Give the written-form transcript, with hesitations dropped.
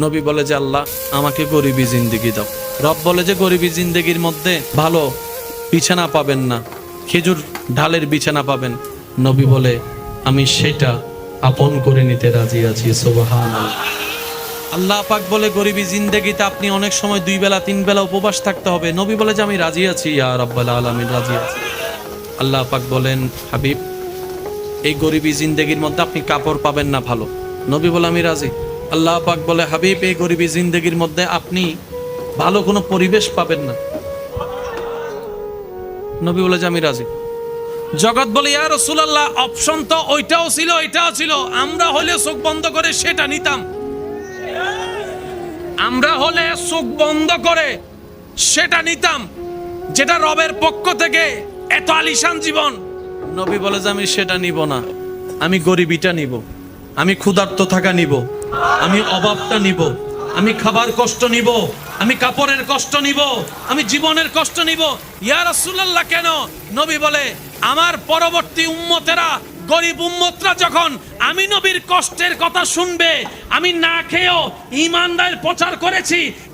নবী বলে যে আল্লাহ আমাকে গরিবী জিন্দেগি দাও। রব বলে যে গরিবী জিন্দেগির মধ্যে ভালো বিছানা পাবেন না, খেজুর ঢালের বিছানা পাবেন। নবী বলে আমি সেটা আপন করে নিতে রাজি আছি। সুবহানাল্লাহ। আল্লাহ পাক বলে গরিবী জিন্দেগিতে আপনি অনেক সময় 2 বেলা 3 বেলা উপবাস থাকতে হবে। নবী বলে যে আমি রাজি আছি, ইয়া রাব্বাল আলামিন, রাজি আছি। আল্লাহ পাক বলেন হাবিব এই গরিবী জিন্দেগির মধ্যে আপনি কাপড় পাবেন না ভালো। নবী বলে আমি রাজি। আল্লাহ পাক বলে হাবিব এই গরিবী জিন্দেগির মধ্যে আপনি ভালো কোনো পরিবেশ পাবেন না। নবী বলে যে আমি রাজি। জগৎ বলে ইয়া রাসূলুল্লাহ অপশন তো ওইটাও ছিল এটাও ছিল, আমরা হলে চোখ বন্ধ করে সেটা নিতাম। আমরা হলে চোখ বন্ধ করে সেটা নিতাম যেটা রবের পক্ষ থেকে এত আলিশান জীবন। নবী বলে যে আমি সেটা নিব না, আমি গরিবিটা নিব, আমি ক্ষুধার্ত থাকা নিব, আমি অভাবটা নিব, আমি খাবার কষ্ট নিব, আমি কাপড়ের কষ্ট নিব, আমি জীবনের কষ্ট নিব। ইয়া রাসূলুল্লাহ কেন? নবী বলে আমার পরবর্তী উম্মতেরা, গরিব উম্মতরা যখন আমি নবীর কষ্টের কথা শুনবে, আমি না খেয়েও ঈমানদার প্রচার করেছি,